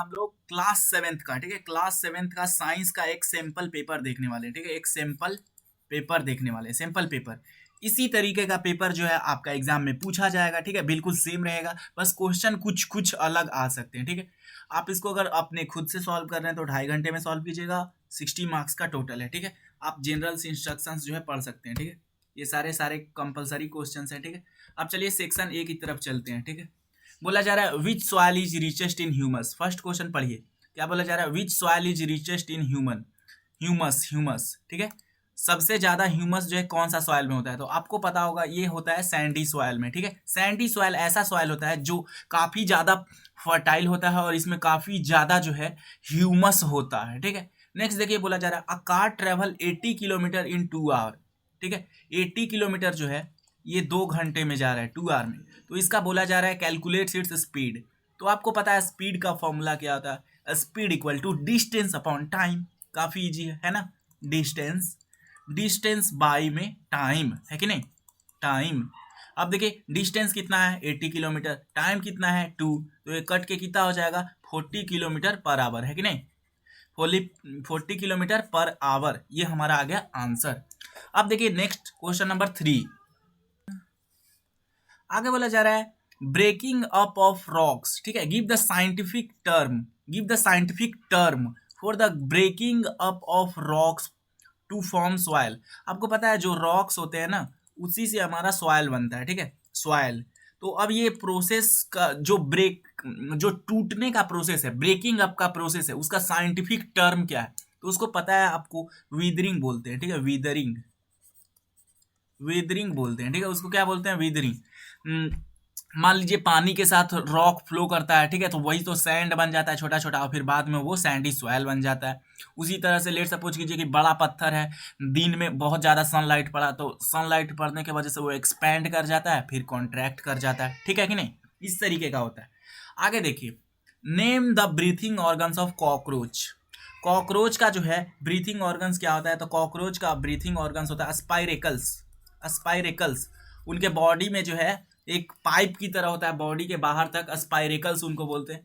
हम लोग class 7th का, ठीक है, क्लास 7th का साइंस का एक सैंपल पेपर देखने वाले हैं, ठीक है, एक सैंपल पेपर देखने वाले हैं, सैंपल पेपर। इसी तरीके का पेपर जो है आपका एग्जाम में पूछा जाएगा, ठीक है, बिल्कुल सेम रहेगा, बस क्वेश्चन कुछ कुछ अलग आ सकते हैं, ठीक है। आप इसको अगर अपने खुद से सॉल्व कर रहे हैं तो 2.5 घंटे में सॉल्व कीजिएगा। 60 मार्क्स का टोटल है, ठीक है। आप जनरल से इंस्ट्रक्शंस जो है पढ़ सकते हैं, ठीक है। ये सारे सारे कंपलसरी क्वेश्चन है, ठीक है। अब चलिए सेक्शन ए की तरफ चलते हैं, ठीक है। बोला जा रहा है विच soil is richest in humus. First question पढ़िए, क्या बोला जा रहा है, विच soil is richest in humus, humus, ठीक है। सबसे ज्यादा ह्यूमस जो है कौन सा सॉइल में होता है, तो आपको पता होगा ये होता है सैंडी सॉइल में, ठीक है। सैंडी सॉइल ऐसा सॉइल होता है जो काफी ज्यादा फर्टाइल होता है और इसमें काफी ज्यादा जो है ह्यूमस होता है, ठीक है। नेक्स्ट देखिए, बोला जा रहा है a car travel 80 kilometre in 2 hour, ठीक है। 80 किलोमीटर जो है ये 2 घंटे में जा रहा है, 2 आवर में। तो इसका बोला जा रहा है कैलकुलेट इट्स स्पीड। तो आपको पता है स्पीड का फॉर्मूला क्या होता है, speed equal to distance upon time. काफी इजी है ना। डिस्टेंस, डिस्टेंस बाई में टाइम है कि नहीं, टाइम। अब देखिए डिस्टेंस कितना है 80 किलोमीटर, टाइम कितना है 2, तो ये कट के कितना हो जाएगा 40 किलोमीटर पर आवर, है कि नहीं, 40 किलोमीटर पर आवर। ये हमारा आ गया आंसर। अब देखिए नेक्स्ट क्वेश्चन नंबर 3, आगे बोला जा रहा है ब्रेकिंग अप ऑफ रॉक्स, ठीक है। Give the scientific term, give the scientific term for the breaking up of rocks to form soil. आपको पता है जो रॉक्स होते हैं ना उसी से हमारा सॉइल बनता है, ठीक है, सॉइल। तो अब ये प्रोसेस का जो टूटने का प्रोसेस है, ब्रेकिंग अप का प्रोसेस है, उसका साइंटिफिक टर्म क्या है, तो उसको पता है आपको, वीदरिंग बोलते हैं, ठीक है, वीदरिंग, वीदरिंग बोलते हैं, ठीक है, उसको क्या बोलते हैं, वीदरिंग। मान लीजिए पानी के साथ रॉक फ्लो करता है, ठीक है, तो वही तो सैंड बन जाता है छोटा छोटा, और फिर बाद में वो सैंडी सॉइल बन जाता है। उसी तरह से लेट सपोज कीजिए कि बड़ा पत्थर है, दिन में बहुत ज़्यादा सनलाइट पड़ा, तो सनलाइट पड़ने की वजह से वो एक्सपैंड कर जाता है, फिर कॉन्ट्रैक्ट कर जाता है, ठीक है कि नहीं, इस तरीके का होता है। आगे देखिए, name the breathing organs of cockroach. Cockroach का जो है ब्रीथिंग ऑर्गन्स क्या होता है, तो कॉकरोच का ब्रीथिंग ऑर्गन्स होता है स्पाइरेकल्स, स्पाइरेकल्स। उनके बॉडी में जो है एक पाइप की तरह होता है, बॉडी के बाहर तक स्पाइरेकल्स उनको बोलते हैं।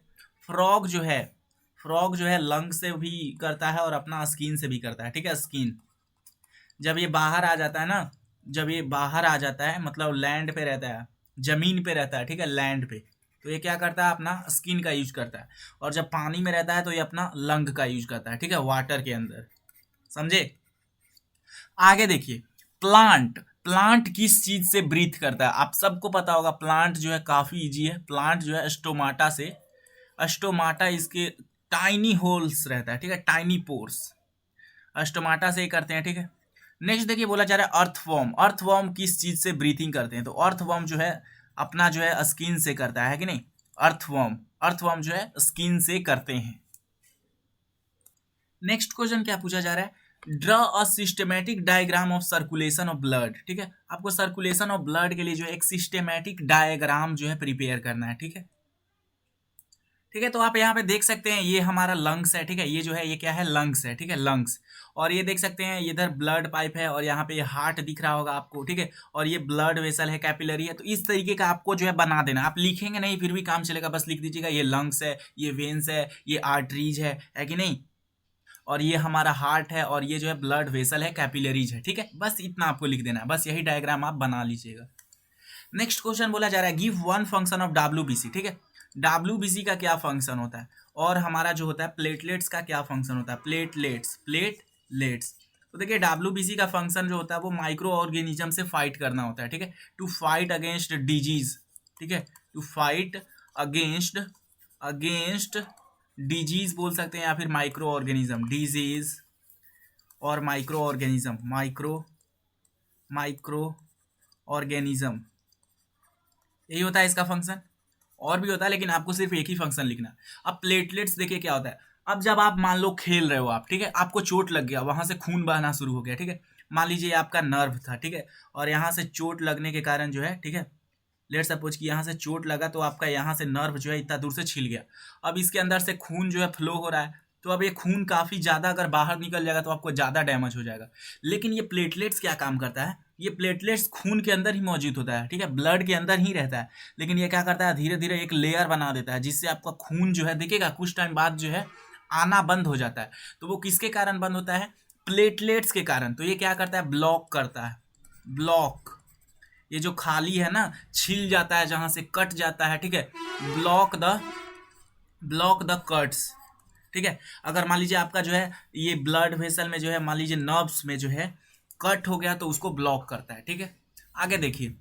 फ्रॉग जो है, फ्रॉग जो है लंग से भी करता है और अपना स्किन से भी करता है, ठीक है, स्किन। जब ये बाहर आ जाता है ना, जब ये बाहर आ जाता है मतलब लैंड पे रहता है, जमीन पे रहता है, ठीक है, लैंड पे, तो ये क्या करता है, अपना स्किन का यूज करता है। और जब पानी में रहता है तो ये अपना लंग का यूज करता है, ठीक है, वाटर के अंदर, समझे। आगे देखिए, प्लांट, प्लांट किस चीज से ब्रीथ करता है, आप सबको पता होगा। प्लांट जो है काफी इजी है, प्लांट जो है स्टोमाटा से, स्टोमाटा इसके टाइनी होल्स रहता है, ठीक है, टाइनी पोर्स, स्टोमाटा से ही करते हैं, ठीक है। नेक्स्ट देखिए, बोला जा रहा है अर्थवॉर्म। अर्थवॉर्म किस चीज से ब्रीथिंग करते हैं, तो अर्थवॉर्म जो है अपना जो है स्किन से करता है कि नहीं, अर्थवॉर्म, अर्थवॉर्म जो है स्किन से करते हैं। नेक्स्ट क्वेश्चन क्या पूछा जा रहा है, draw a systematic diagram of circulation of blood, ठीक है। आपको सर्कुलेशन ऑफ ब्लड के लिए जो है एक सिस्टमैटिक डायग्राम जो है प्रिपेयर करना है, ठीक है, ठीक है। तो आप यहाँ पे देख सकते हैं ये हमारा लंग्स है, ठीक है, ये जो है ये क्या है, लंग्स है, ठीक है, लंग्स। और ये देख सकते हैं इधर ब्लड पाइप है और यहाँ पे ये हार्ट दिख रहा होगा आपको, ठीक है, और ये ब्लड वेसल है, कैपिलरी है। तो इस तरीके का आपको जो है बना देना, आप लिखेंगे नहीं फिर भी काम चलेगा, बस लिख दीजिएगा ये लंग्स है, ये वेन्स है, ये आर्टरीज है कि नहीं, और ये हमारा हार्ट है, और ये जो है ब्लड वेसल है, कैपिलरीज है, ठीक है। बस इतना आपको लिख देना है, बस यही डायग्राम आप बना लीजिएगा। नेक्स्ट क्वेश्चन बोला जा रहा है give one function of WBC, ठीक है। डब्ल्यूबीसी का क्या फंक्शन होता है, और हमारा जो होता है प्लेटलेट्स का क्या फंक्शन होता है, प्लेटलेट्स, प्लेटलेट्स। तो देखिए डब्ल्यूबीसी का फंक्शन जो होता है वो माइक्रो ऑर्गेनिज्म से फाइट करना होता है, ठीक है, टू फाइट अगेंस्ट डिजीज, ठीक है, to fight against, against disease बोल सकते हैं, या फिर माइक्रो ऑर्गेनिज्म, डिजीज और माइक्रो ऑर्गेनिज्म, माइक्रो ऑर्गेनिज्म, यही होता है इसका फंक्शन। और भी होता है लेकिन आपको सिर्फ एक ही फंक्शन लिखना। अब प्लेटलेट्स देखिए क्या होता है, अब जब आप मान लो खेल रहे हो आप, ठीक है, आपको चोट लग गया, वहां से खून बहना शुरू हो गया, ठीक है, मान लीजिए आपका नर्व था, ठीक है, और यहाँ से चोट लगने के कारण जो है, ठीक है, लेट सपोज कि यहाँ से चोट लगा तो आपका यहाँ से नर्व जो है इतना दूर से छिल गया। अब इसके अंदर से खून जो है फ्लो हो रहा है, तो अब ये खून काफी ज्यादा अगर बाहर निकल जाएगा तो आपको ज्यादा डैमेज हो जाएगा। लेकिन ये प्लेटलेट्स क्या काम करता है, ये प्लेटलेट्स खून के अंदर ही मौजूद होता है, ठीक है, ब्लड के अंदर ही रहता है, लेकिन ये क्या करता है, धीरे धीरे एक लेयर बना देता है, जिससे आपका खून जो है दिखेगा कुछ टाइम बाद जो है आना बंद हो जाता है। तो वो किसके कारण बंद होता है, प्लेटलेट्स के कारण। तो ये क्या करता है, ब्लॉक करता है, ब्लॉक, ये जो खाली है ना, छिल जाता है जहां से, कट जाता है, ठीक है, ब्लॉक द कट्स, ठीक है। अगर मान लीजिए आपका जो है ये ब्लड वेसल में जो है, मान लीजिए नर्व्स में जो है कट हो गया, तो उसको ब्लॉक करता है, ठीक है। आगे देखिए,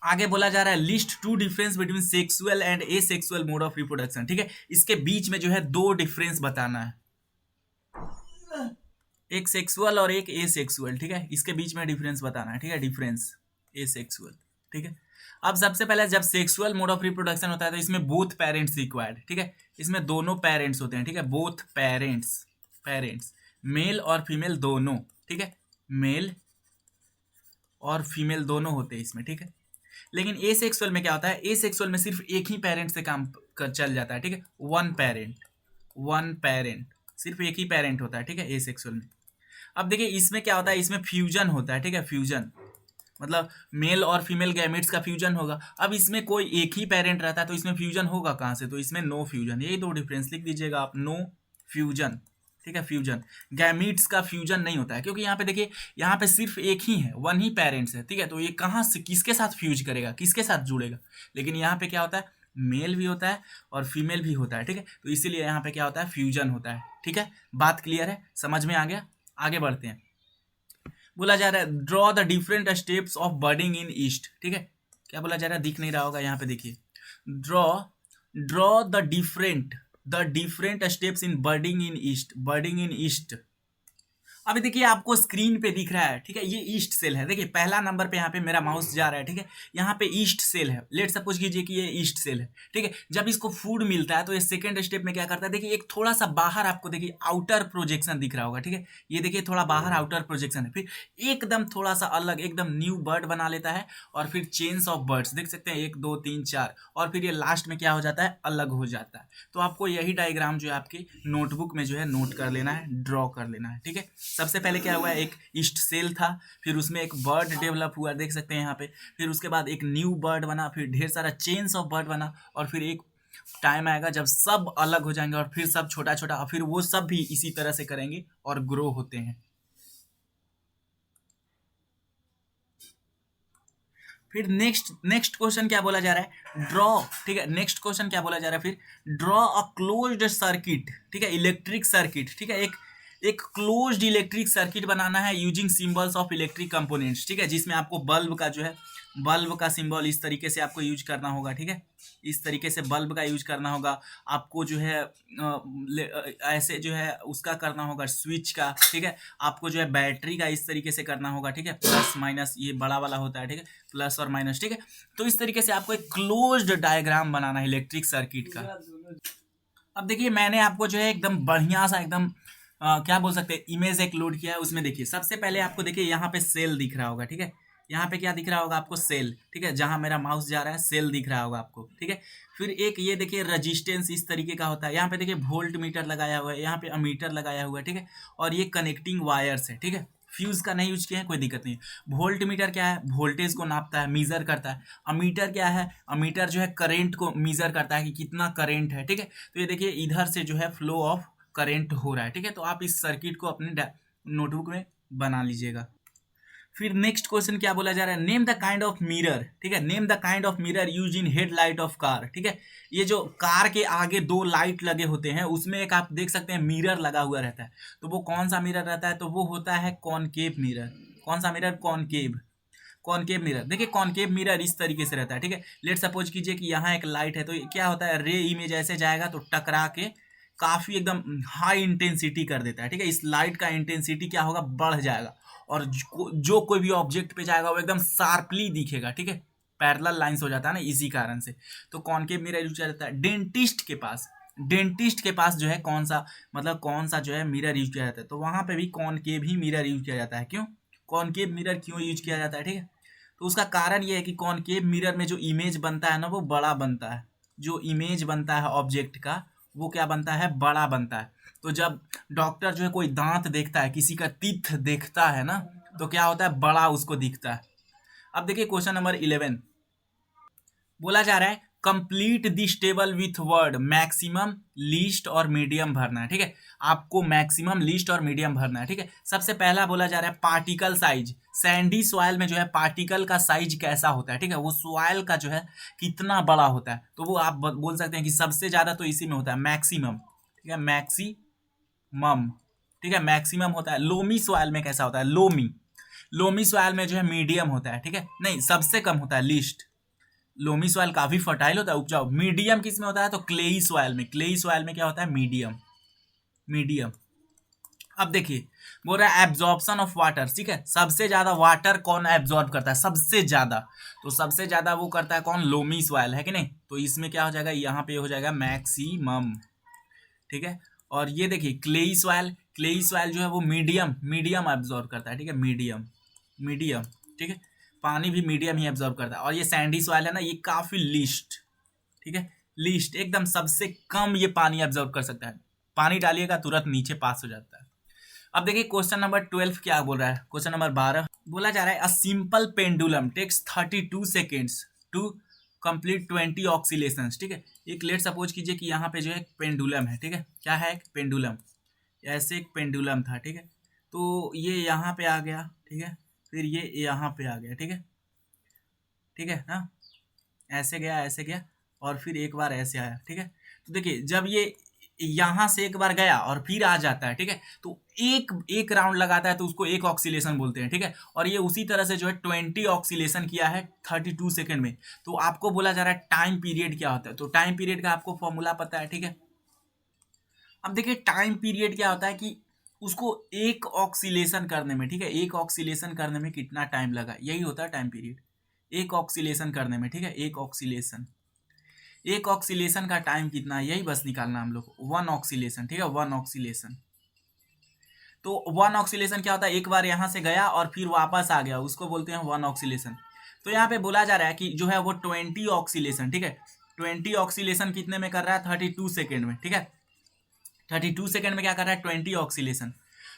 आगे बोला जा रहा है list to difference between sexual and asexual mode of reproduction, ठीक है। इसके बीच में जो है दो डिफरेंस बताना है, एक सेक्सुअल और एक एसेक्सुअल, ठीक है, इसके बीच में डिफरेंस बताना है, ठीक है, डिफरेंस एसेक्सुअल, ठीक है। अब सबसे पहले जब सेक्सुअल मोड ऑफ रिप्रोडक्शन होता है तो इसमें बोथ पेरेंट्स रिक्वायर्ड, ठीक है, इसमें दोनों पेरेंट्स होते हैं, ठीक है, बोथ पेरेंट्स मेल और फीमेल दोनों, ठीक है, मेल और फीमेल दोनों होते हैं इसमें, ठीक है। लेकिन ए सेक्सुअल में क्या होता है, ए सेक्सुअल में सिर्फ एक ही पेरेंट से काम चल जाता है, ठीक है, वन पेरेंट, सिर्फ एक ही पेरेंट होता है, ठीक है, ए सेक्सुअल में। अब देखिए इसमें क्या होता है, इसमें फ्यूजन होता है, ठीक है, फ्यूजन मतलब मेल और फीमेल गैमेट्स का फ्यूजन होगा। अब इसमें कोई एक ही पेरेंट रहता है तो इसमें फ्यूजन होगा कहाँ से, तो इसमें नो फ्यूजन, यही दो डिफरेंस लिख दीजिएगा आप, नो फ्यूजन, ठीक है, फ्यूजन, गैमीट्स का फ्यूजन नहीं होता है, क्योंकि यहाँ पे देखिए यहाँ पे सिर्फ एक ही है, वन ही पेरेंट्स है, ठीक है, तो ये कहाँ से किसके साथ फ्यूज करेगा, किसके साथ जुड़ेगा। लेकिन यहाँ पे क्या होता है, मेल भी होता है और फीमेल भी होता है, ठीक है, तो इसीलिए यहाँ पे क्या होता है, फ्यूजन होता है, ठीक है। बात क्लियर है, समझ में आ गया। आगे बढ़ते हैं, बोला जा रहा है draw the different steps of budding in yeast, ठीक है, क्या बोला जा रहा है, दिख नहीं रहा होगा यहाँ पे, देखिए draw the different steps in budding in yeast. अभी देखिए आपको स्क्रीन पे दिख रहा है, ठीक है, ये ईस्ट सेल है, देखिए पहला नंबर पे यहाँ पे मेरा माउस जा रहा है, ठीक है, यहाँ पे ईस्ट सेल है, लेट सपोज कीजिए कि ये ईस्ट सेल है, ठीक है। जब इसको फूड मिलता है तो ये सेकंड स्टेप में क्या करता है, देखिए एक थोड़ा सा बाहर आपको देखिए आउटर प्रोजेक्शन दिख रहा होगा, ठीक है, ये देखिए थोड़ा बाहर आउटर प्रोजेक्शन है, फिर एकदम थोड़ा सा अलग एकदम न्यू बर्ड बना लेता है, और फिर चेन्स ऑफ बर्ड्स देख सकते हैं, 1 2 3 4, और फिर ये लास्ट में क्या हो जाता है, अलग हो जाता है। तो आपको यही डायग्राम जो है आपकी नोटबुक में जो है नोट कर लेना है, ड्रॉ कर लेना है, ठीक है। सबसे पहले क्या हुआ, एक ईस्ट सेल था, फिर उसमें एक बर्ड डेवलप हुआ, देख सकते हैं यहाँ पे, फिर उसके बाद एक न्यू बर्ड बना, फिर ढेर सारा चेन्स ऑफ बर्ड बना, और फिर एक टाइम आएगा जब सब अलग हो जाएंगे और फिर सब छोटा छोटा, और फिर वो सब भी इसी तरह से करेंगे और ग्रो होते हैं। फिर नेक्स्ट क्वेश्चन क्या बोला जा रहा है, ड्रॉ, ठीक है, नेक्स्ट क्वेश्चन क्या बोला जा रहा है, फिर ड्रॉ अ क्लोज्ड सर्किट, ठीक है, इलेक्ट्रिक सर्किट, ठीक है, एक क्लोज्ड इलेक्ट्रिक सर्किट बनाना है using symbols of electric components, ठीक है, जिसमें आपको बल्ब का जो है, बल्ब का सिंबल इस तरीके से आपको यूज करना होगा, ठीक है, इस तरीके से बल्ब का यूज करना होगा आपको, जो है ऐसे जो है उसका करना होगा स्विच का, ठीक है, आपको जो है बैटरी का इस तरीके से करना होगा, ठीक है, प्लस माइनस ये बड़ा वाला होता है, ठीक है, प्लस और माइनस, ठीक है। तो इस तरीके से आपको एक क्लोज्ड डायग्राम बनाना है इलेक्ट्रिक सर्किट का। अब देखिए मैंने आपको जो है एकदम बढ़िया सा एकदम क्या बोल सकते हैं, इमेज एक लोड किया है, उसमें देखिए सबसे पहले आपको देखिए यहाँ पे सेल दिख रहा होगा, ठीक है, यहाँ पे क्या दिख रहा होगा आपको, सेल, ठीक है, जहां मेरा माउस जा रहा है सेल दिख रहा होगा आपको, ठीक है। फिर एक ये देखिए रजिस्टेंस इस तरीके का होता है, यहाँ पे देखिए वोल्ट मीटर लगाया हुआ है, यहाँ पे अमीटर लगाया हुआ है, ठीक है, और ये कनेक्टिंग वायर्स है, ठीक है, फ्यूज का नहीं यूज किया है, कोई दिक्कत नहीं है। वोल्ट मीटर क्या है, वोल्टेज को नापता है, मीजर करता है। अमीटर क्या है, अमीटर जो है करेंट को मीजर करता है कि कितना करेंट है, ठीक है। तो ये देखिए इधर से जो है फ्लो ऑफ करेंट हो रहा है, ठीक है। तो आप इस सर्किट को अपने नोटबुक में बना लीजिएगा। फिर नेक्स्ट क्वेश्चन क्या बोला जा रहा है, name the kind of mirror, ठीक है, name the kind of mirror use in headlight of car, ठीक है। ये जो कार के आगे 2 लाइट लगे होते हैं उसमें एक आप देख सकते हैं मिरर लगा हुआ रहता है, तो वो कौन सा मिरर रहता है, तो वो होता है कॉनकेव मिरर। कौन सा मिरर, कॉनकेव मिरर। देखिए कॉनकेव मिरर इस तरीके से रहता है, ठीक है। लेट सपोज कीजिए कि यहाँ एक लाइट है, तो क्या होता है, रे इमेज ऐसे जाएगा तो टकरा के काफी एकदम हाई इंटेंसिटी कर देता है, ठीक है। इस लाइट का इंटेंसिटी क्या होगा, बढ़ जाएगा, और जो कोई भी ऑब्जेक्ट पे जाएगा वो एकदम शार्पली दिखेगा, ठीक है, पैरेलल लाइंस हो जाता है ना इसी कारण से। तो कॉनकेव मिरर यूज किया जाता है। डेंटिस्ट के पास जो है कौन सा जो है मिरर यूज किया जाता है, तो वहां पे भी कॉनकेव ही मिरर यूज किया जाता है। क्यों कॉनकेव मिरर क्यों यूज किया जाता है, ठीक है, तो उसका कारण ये है कि कॉनकेव मिरर में जो इमेज बनता है ना वो बड़ा बनता है, जो इमेज बनता है ऑब्जेक्ट का वो क्या बनता है, बड़ा बनता है। तो जब डॉक्टर जो है कोई दांत देखता है, किसी का टीथ देखता है ना, तो क्या होता है, बड़ा उसको दिखता है। अब देखिए क्वेश्चन नंबर 11 बोला जा रहा है complete this table with word maximum, least और मीडियम भरना है। ठीक है, आपको मैक्सिमम, लीस्ट और मीडियम भरना है। ठीक है, सबसे पहला बोला जा रहा है पार्टिकल साइज। सैंडी सॉइल में जो है पार्टिकल का साइज कैसा होता है। ठीक है, वो सॉइल का जो है कितना बड़ा होता है, तो वो आप बोल सकते हैं कि सबसे ज्यादा तो इसी में होता है मैक्सिमम। ठीक है, मैक्सिमम। ठीक है, मैक्सिमम होता है। लोमी सॉइल में कैसा होता है, लोमी। लोमी सॉइल में जो है मीडियम होता है। ठीक है, नहीं, सबसे कम होता है लीस्ट। लोमी सॉइल काफी फर्टाइल होता है, उपजाऊ। मीडियम किस में होता है, तो क्लेई सॉइल में। क्लेई सॉइल में क्या होता है, मीडियम। मीडियम। अब देखिए बोल रहा है एब्जॉर्प्शन ऑफ वाटर। ठीक है, सबसे ज्यादा वाटर कौन एब्जॉर्ब करता है, सबसे ज्यादा, तो सबसे ज्यादा वो करता है कौन, लोमी सॉइल, है कि नहीं। तो इसमें क्या हो जाएगा, यहाँ पे हो जाएगा मैक्सिमम। ठीक है, और ये देखिए क्लेई सॉइल, क्लेई सॉइल जो है वो मीडियम, मीडियम एब्जॉर्ब करता है। ठीक है, मीडियम, मीडियम। ठीक है, पानी भी मीडियम ही एब्जॉर्ब करता है। और ये सैंडी सॉइल है ना, ये काफी लीस्ट। ठीक है, लीस्ट, एकदम सबसे कम ये पानी एब्जॉर्ब कर सकता है। पानी डालिएगा तुरंत नीचे पास हो जाता है। अब देखिए क्वेश्चन नंबर 12 क्या बोल रहा है। क्वेश्चन नंबर 12 बोला जा रहा है a simple pendulum takes 32 seconds to complete 20 oscillations. ठीक है, एक लेट सपोज कीजिए कि यहाँ पे जो है एक पेंडुलम है। ठीक है, क्या है, एक पेंडुलम। ऐसे एक पेंडुलम था। ठीक है, तो ये यहाँ पे आ गया। ठीक है, फिर ये यहाँ पे आ गया। ठीक है, ठीक है ना, ऐसे गया, ऐसे गया, और फिर एक बार ऐसे आया। ठीक है, तो देखिए जब ये यहाँ से एक बार गया और फिर आ जाता है। ठीक है, तो एक एक राउंड लगाता है तो उसको एक ऑक्सीलेशन बोलते हैं। ठीक है, और ये उसी तरह से जो है 20 ऑक्सीलेशन किया है 32 सेकेंड में। तो आपको बोला जा रहा है टाइम पीरियड क्या होता है, तो टाइम पीरियड का आपको फॉर्मूला पता है। ठीक है, अब देखिए टाइम पीरियड क्या होता है कि उसको एक ऑक्सीलेशन करने में, ठीक है, एक ऑक्सीलेशन करने में कितना टाइम लगा, यही होता है टाइम पीरियड, एक ऑक्सीलेशन करने में। ठीक है, एक ऑक्सीलेशन, एक ऑक्सीलेशन का टाइम कितना है, यही बस निकालना हम लोग, वन ऑक्सीलेशन। ठीक है, वन ऑक्सीलेशन। तो वन ऑक्सीलेशन क्या होता है, एक बार यहाँ से गया और फिर वापस आ गया, उसको बोलते हैं वन ऑक्सीलेशन। तो यहाँ पे बोला जा रहा है कि जो है वो 20 ऑक्सीलेशन। ठीक है, 20 ऑक्सीलेशन कितने में कर रहा है, 32 सेकेंड में। ठीक है, 32 सेकेंड में क्या कर रहा है, 20 ऑक्सीलेशन।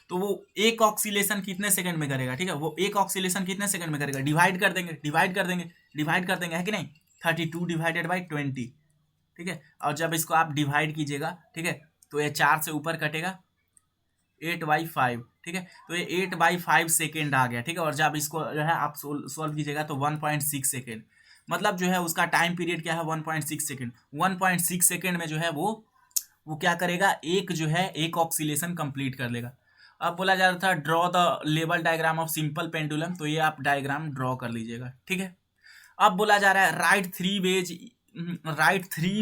तो वो एक ऑक्सीलेशन कितने सेकंड में करेगा, ठीक है, वो एक ऑक्सीलेशन कितने सेकंड में करेगा, डिवाइड कर देंगे, डिवाइड कर देंगे, डिवाइड कर देंगे, है कि नहीं। 32 डिवाइडेड बाई 20। ठीक है, और जब इसको आप डिवाइड कीजिएगा, ठीक है, तो ये 4 से ऊपर कटेगा, 8/5। ठीक है, तो ये 8/5 सेकेंड आ गया। ठीक है, और जब इसको जो है आप सोल्व कीजिएगा तो 1.6 सेकेंड, मतलब जो है उसका टाइम पीरियड क्या है, 1.6 सेकेंड। 1.6 सेकेंड में जो है वो क्या करेगा, एक जो है एक ऑक्सीलेशन कंप्लीट कर लेगा। अब बोला जा रहा था draw the level diagram of simple pendulum, तो ये आप डायग्राम ड्रॉ कर लीजिएगा। ठीक है, अब बोला जा रहा है right three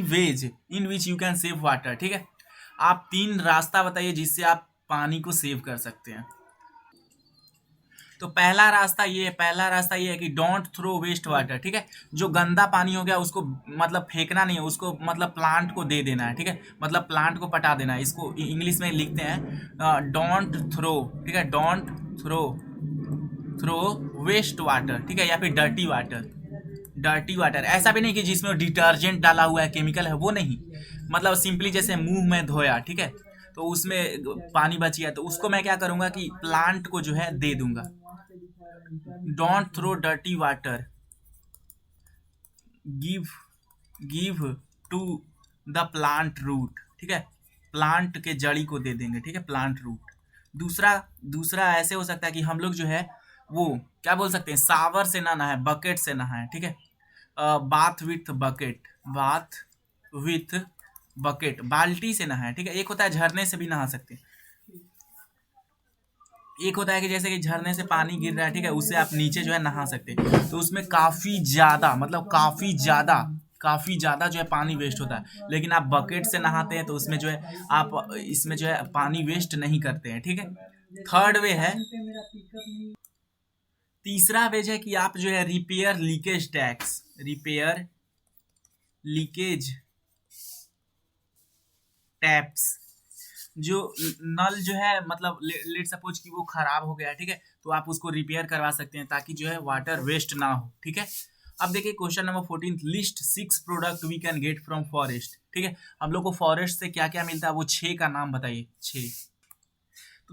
ways in which you can save water. ठीक है, आप 3 रास्ता बताइए जिससे आप पानी को सेव कर सकते हैं। तो पहला रास्ता ये है कि डोंट थ्रो वेस्ट वाटर। ठीक है, जो गंदा पानी हो गया उसको मतलब फेंकना नहीं है, उसको मतलब प्लांट को दे देना है। ठीक है, मतलब प्लांट को पटा देना है। इसको इंग्लिश में लिखते हैं डोंट थ्रो। ठीक है, डोंट थ्रो वेस्ट वाटर। ठीक है, या फिर डर्टी वाटर। डर्टी वाटर ऐसा भी नहीं कि जिसमें डिटर्जेंट डाला हुआ है, केमिकल है, वो नहीं, मतलब सिंपली जैसे मुंह में धोया, ठीक है, तो उसमें पानी बच गया, तो उसको मैं क्या करूंगा कि प्लांट को जो है दे दूंगा। Don't throw dirty water, give give to the plant root. ठीक है, प्लांट के जड़ी को दे देंगे। ठीक है, प्लांट रूट। दूसरा दूसरा ऐसे हो सकता है कि हम लोग जो है वो क्या बोल सकते हैं, सावर से ना नहाए, बकेट से नहाए। ठीक है, bath with bucket, bath with bucket, बाल्टी से नहाए। ठीक है, एक होता है झरने से भी नहा सकते हैं, एक होता है कि जैसे कि झरने से पानी गिर रहा है, ठीक है, उससे आप नीचे जो है नहा सकते हैं, तो उसमें काफी ज्यादा मतलब काफी ज्यादा जो है पानी वेस्ट होता है। लेकिन आप बकेट से नहाते हैं तो उसमें जो है आप इसमें जो है पानी वेस्ट नहीं करते हैं। ठीक है, थर्ड वे है, तीसरा वेज है कि आप जो है repair leakage tax, repair leakage taps, जो नल जो है मतलब लेट सपोज कि वो खराब हो गया, ठीक है, तो आप उसको रिपेयर करवा सकते हैं ताकि जो है वाटर वेस्ट ना हो। ठीक है, अब देखिए question number 14, list 6 product we can get from forest. ठीक है, हम लोग को फॉरेस्ट से क्या क्या मिलता है, वो 6 का नाम बताइए, 6।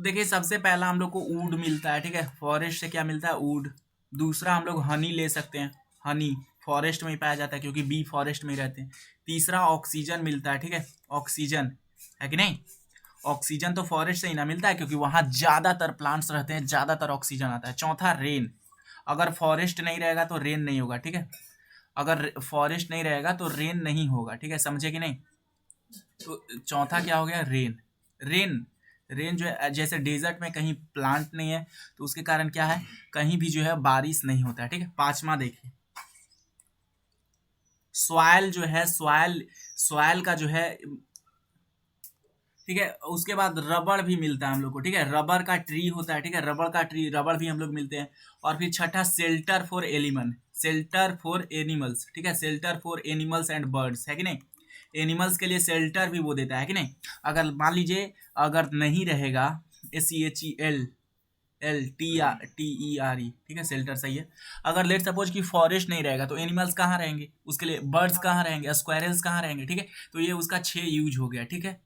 तो देखिए सबसे पहला हम लोग को वुड मिलता है, ठीक है, फॉरेस्ट से क्या मिलता है, वुड। दूसरा हम लोग हनी ले सकते हैं, हनी फॉरेस्ट में ही पाया जाता है क्योंकि बी फॉरेस्ट में ही रहते हैं। तीसरा ऑक्सीजन मिलता है, ठीक है, ऑक्सीजन है कि नहीं, ऑक्सीजन तो फॉरेस्ट से ही ना मिलता है क्योंकि वहाँ ज़्यादातर प्लांट्स रहते हैं, ज़्यादातर ऑक्सीजन आता है। चौथा रेन, अगर फॉरेस्ट नहीं रहेगा तो रेन नहीं होगा, ठीक है, अगर फॉरेस्ट नहीं रहेगा तो रेन नहीं होगा, ठीक है, समझे कि नहीं। तो चौथा क्या हो गया, रेन। रेन रेन जो है जैसे डेजर्ट में कहीं प्लांट नहीं है तो उसके कारण क्या है, कहीं भी जो है बारिश नहीं होता है, ठीक है। पांचवा देखिए, सॉइल जो है, सॉइल का जो है, ठीक है। उसके बाद रबड़ भी मिलता है हम लोग को, ठीक है, रबर का ट्री होता है, ठीक है, रबड़ का ट्री, रबड़ भी हम लोग मिलते हैं। और फिर छठा शेल्टर फॉर एलिमन, शेल्टर फॉर एनिमल्स, ठीक है, shelter for animals and birds, है कि नहीं। एनिमल्स के लिए शेल्टर भी वो देता है कि नहीं। अगर मान लीजिए अगर नहीं रहेगा, SEHELTERE, ठीक है, शेल्टर सही है। अगर लेट सपोज कि फॉरेस्ट नहीं रहेगा तो एनिमल्स कहाँ रहेंगे, उसके लिए बर्ड्स कहाँ रहेंगे, स्क्वायरल्स कहाँ रहेंगे, ठीक है। तो ये उसका 6 यूज हो गया, ठीक है।